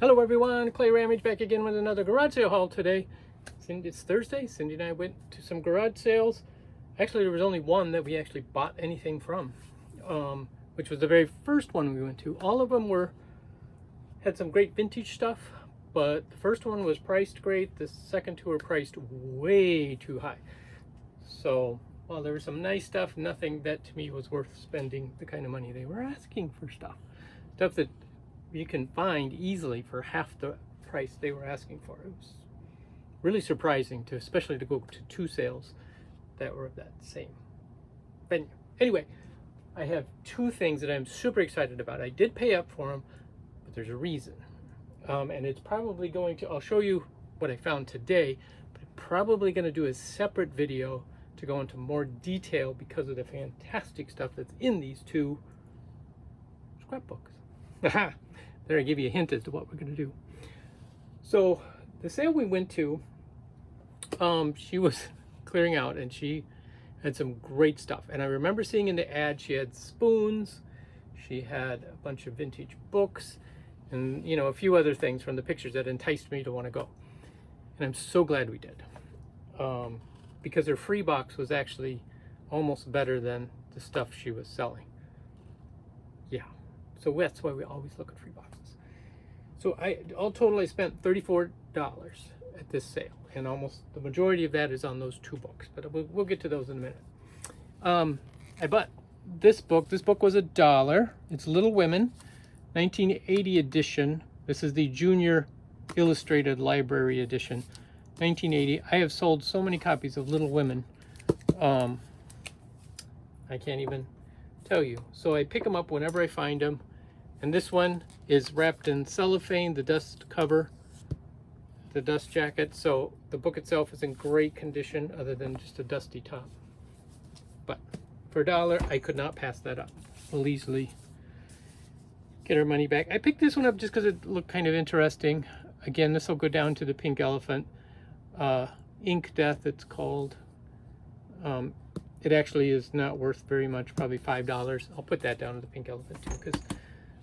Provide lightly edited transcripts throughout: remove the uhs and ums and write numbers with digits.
Hello everyone, Clayrammage back again with another garage sale haul today. It's Thursday. Cindy and I went to some garage sales. Actually, there was only one that we actually bought anything from, which was the very first one we went to. All of them had some great vintage stuff, but the first one was priced great. The second two were priced way too high. So while there was some nice stuff, nothing that to me was worth spending the kind of money they were asking for stuff. Stuff that you can find easily for half the price they were asking for. It was really surprising especially to go to two sales that were of that same venue. Anyway, I have two things that I'm super excited about. I did pay up for them, but there's a reason. And it's probably going to, I'll show you what I found today, but I'm probably going to do a separate video to go into more detail because of the fantastic stuff that's in these two scrapbooks. There, I give you a hint as to what we're going to do. So the sale we went to, she was clearing out and she had some great stuff. And I remember seeing in the ad, she had spoons, she had a bunch of vintage books, and a few other things from the pictures that enticed me to want to go. And I'm so glad we did, because her free box was actually almost better than the stuff she was selling. Yeah, so that's why we always look at free boxes. So all total I spent $34 at this sale, and almost the majority of that is on those two books, but we'll get to those in a minute. I bought this book. This book was $1. It's Little Women, 1980 edition. This is the Junior Illustrated Library edition, 1980. I have sold so many copies of Little Women, I can't even tell you. So I pick them up whenever I find them. And this one is wrapped in cellophane, the dust cover, the dust jacket. So the book itself is in great condition other than just a dusty top. But for $1, I could not pass that up. We'll easily get our money back. I picked this one up just because it looked kind of interesting. Again, this will go down to the Pink Elephant. Ink Death, it's called. It actually is not worth very much, probably $5. I'll put that down to the Pink Elephant too, because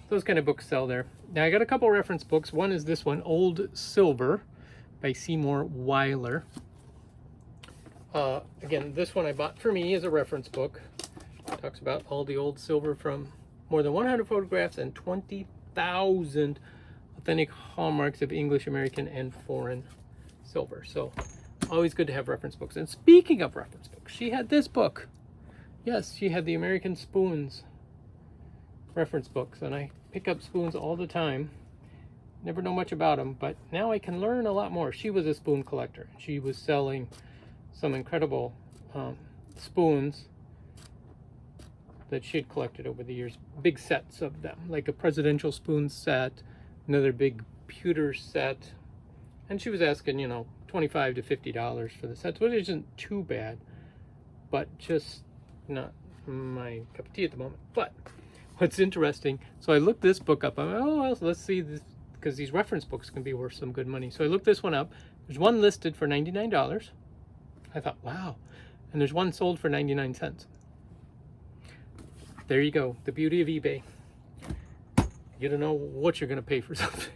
those kind of books sell there. Now I got a couple reference books. One is this one, Old Silver by Seymour Weiler. Again, this one I bought for me as a reference book. It talks about all the old silver from more than 100 photographs and 20,000 authentic hallmarks of English, American, and foreign silver. So always good to have reference books. And speaking of reference books, she had this book. Yes, she had the American Spoons reference books, and I pick up spoons all the time. Never know much about them, but now I can learn a lot more. She was a spoon collector. She was selling some incredible spoons that she had collected over the years. Big sets of them, like a presidential spoon set, another big pewter set, and she was asking, $25 to $50 for the sets, which isn't too bad, but just not my cup of tea at the moment. But what's interesting, so I looked this book up. I'm like, oh, well, let's see this, because these reference books can be worth some good money. So I looked this one up. There's one listed for $99. I thought, wow. And there's one sold for 99 cents. There you go. The beauty of eBay. You don't know what you're going to pay for something.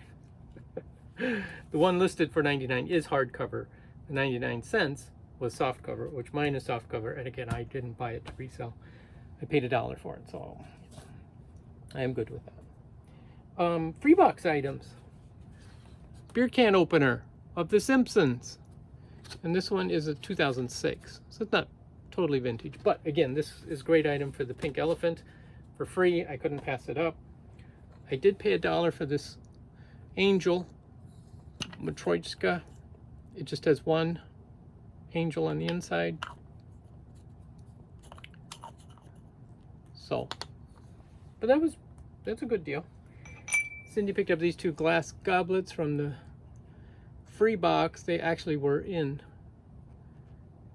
The one listed for 99 is hardcover. The 99 cents was softcover, which mine is softcover. And again, I didn't buy it to resell. I paid $1 for it, so I am good with that. Free box items. Beer can opener of The Simpsons. And this one is a 2006. So it's not totally vintage. But again, this is a great item for the Pink Elephant. For free, I couldn't pass it up. I did pay $1 for this angel, Matroychka. It just has one angel on the inside. So, but that's a good deal. Cindy picked up these two glass goblets from the free box. They actually were in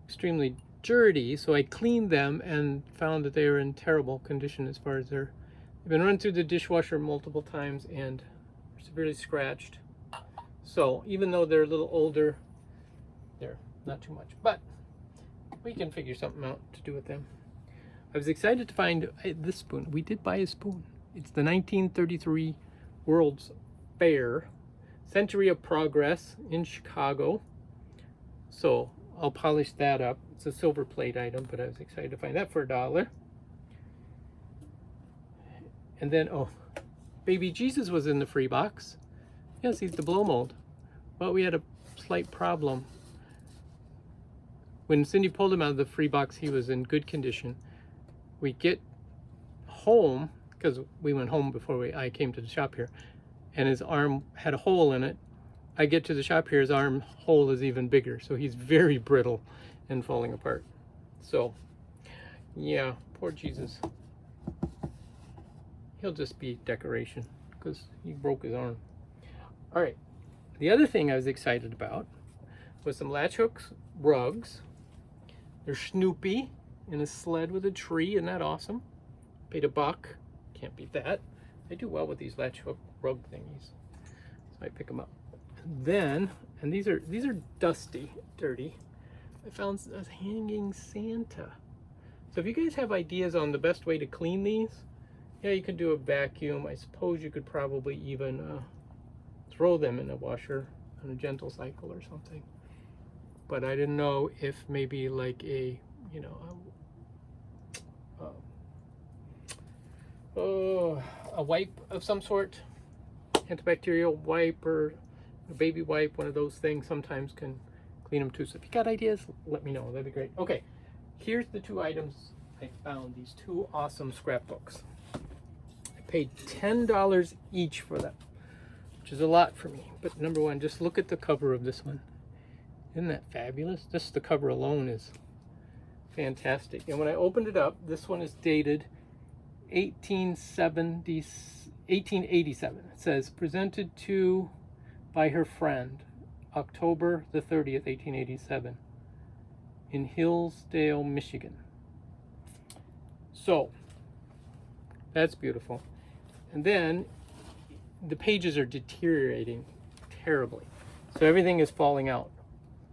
extremely dirty, so I cleaned them and found that they were in terrible condition as far as they've been run through the dishwasher multiple times and severely scratched. So even though they're a little older, they're not too much, but we can figure something out to do with them. I was excited to find this spoon. We did buy a spoon. It's the 1933 World's Fair Century of Progress in Chicago. So I'll polish that up. It's a silver plate item, but I was excited to find that for $1. And then, oh, Baby Jesus was in the free box. Yes, he's the blow mold. But we had a slight problem. When Cindy pulled him out of the free box, he was in good condition. We get home, because we went home before I came to the shop here, and his arm had a hole in it. I get to the shop here, his arm hole is even bigger, so he's very brittle and falling apart. So, yeah, poor Jesus. He'll just be decoration, because he broke his arm. All right, the other thing I was excited about was some latch hooks, rugs. There's Snoopy in a sled with a tree. Isn't that awesome? Paid $1. Can't beat that. I do well with these latch hook rug thingies, so I pick them up. And then, and these are dusty, dirty. I found a hanging Santa. So if you guys have ideas on the best way to clean these, yeah, you could do a vacuum. I suppose you could probably even throw them in a washer on a gentle cycle or something. But I didn't know if maybe like a, you know, a wipe of some sort, antibacterial wipe or a baby wipe, one of those things sometimes can clean them too. So if you got ideas, let me know. That'd be great. Okay, here's the 2 items I found. These 2 awesome scrapbooks. I paid $10 each for them, which is a lot for me. But number one, just look at the cover of this one. Isn't that fabulous? Just the cover alone is fantastic. And when I opened it up, this one is dated 1887. It says, presented to by her friend, October the 30th, 1887, in Hillsdale, Michigan. So, that's beautiful. And then, the pages are deteriorating terribly. So everything is falling out.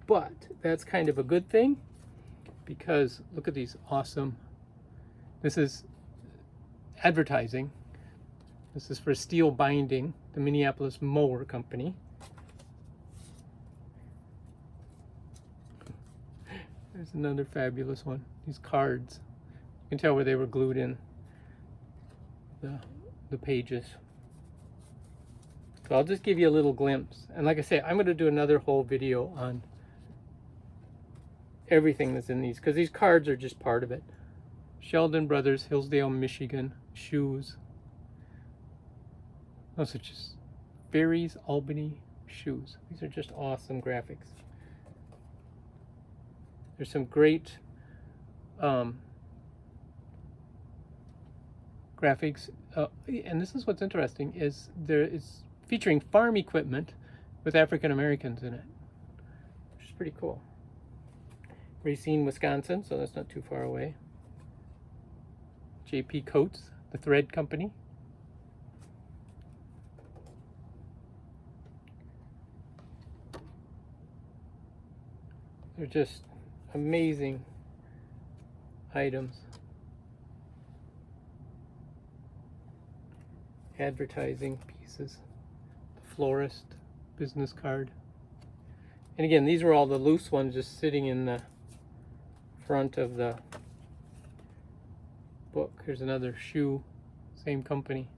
But that's kind of a good thing, because look at these awesome, this is advertising. This is for Steel Binding, the Minneapolis Mower Company. There's another fabulous one. These cards. You can tell where they were glued in the pages. So I'll just give you a little glimpse. And like I say, I'm going to do another whole video on everything that's in these, because these cards are just part of it. Sheldon Brothers, Hillsdale, Michigan, shoes. Those are just Berries, Albany shoes. These are just awesome graphics. There's some great graphics, and this is what's interesting, is there is featuring farm equipment with African Americans in it, which is pretty cool. Racine, Wisconsin, so that's not too far away. JP Coats, the thread company. They're just amazing items. Advertising pieces. The florist business card. And again, these were all the loose ones just sitting in the front of the book. Here's another shoe, same company.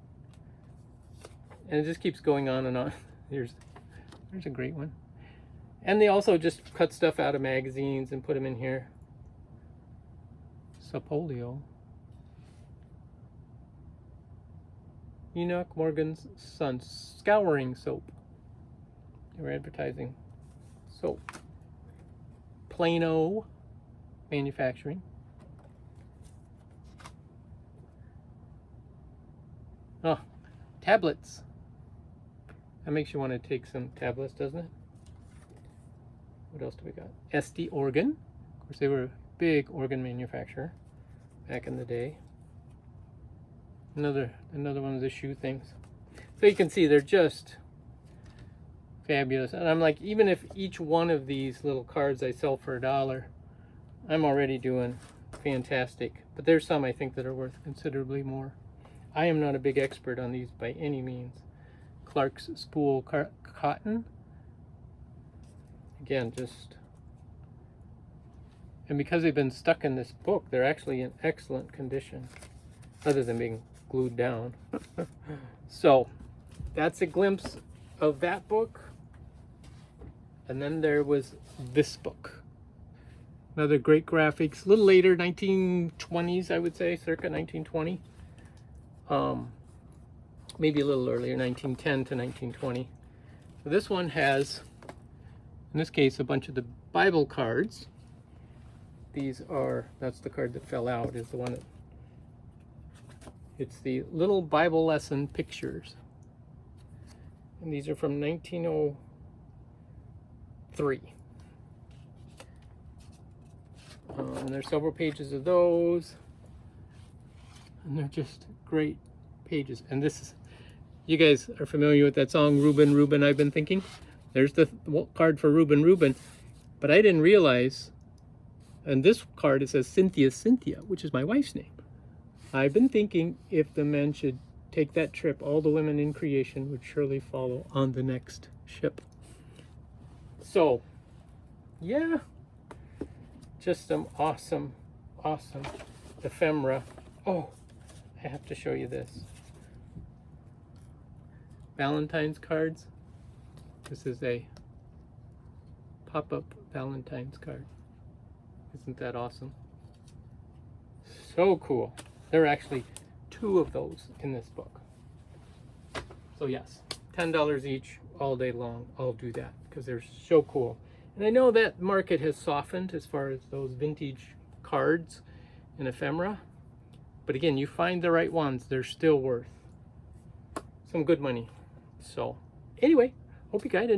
And it just keeps going on and on. There's a great one. And they also just cut stuff out of magazines and put them in here. Sapolio. Enoch Morgan's Son scouring soap. They were advertising soap. Plano Manufacturing. Oh, tablets. That makes you want to take some tablets, doesn't it? What else do we got? SD Organ. Of course, they were a big organ manufacturer back in the day. Another one of the shoe things. So you can see they're just fabulous. And I'm like, even if each one of these little cards I sell for $1, I'm already doing fantastic. But there's some I think that are worth considerably more. I am not a big expert on these by any means. Clark's Spool cotton. Again, just, and because they've been stuck in this book, they're actually in excellent condition, other than being glued down. So that's a glimpse of that book. And then there was this book. Another great graphics, a little later, 1920s, I would say, circa 1920. Maybe a little earlier, 1910 to 1920. So this one has, in this case, a bunch of the Bible cards. These are, that's the card that fell out, is the one that, it's the little Bible lesson pictures. And these are from 1903. And there's several pages of those. And they're just great pages. And this is, you guys are familiar with that song, Reuben, Reuben, I've Been Thinking? There's the card for Reuben, Reuben. But I didn't realize, and this card, it says Cynthia, Cynthia, which is my wife's name. I've been thinking if the men should take that trip, all the women in creation would surely follow on the next ship. So, yeah, just some awesome, awesome ephemera. Oh, I have to show you this. Valentine's cards. This is a pop-up Valentine's card. Isn't that awesome? So cool. There are actually 2 of those in this book. So yes, $10 each all day long. I'll do that because they're so cool. And I know that market has softened as far as those vintage cards and ephemera. But again, you find the right ones, they're still worth some good money. So anyway, hope you guys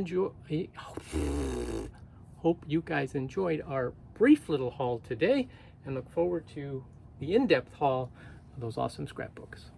enjoyed our brief little haul today, and look forward to the in-depth haul of those awesome scrapbooks.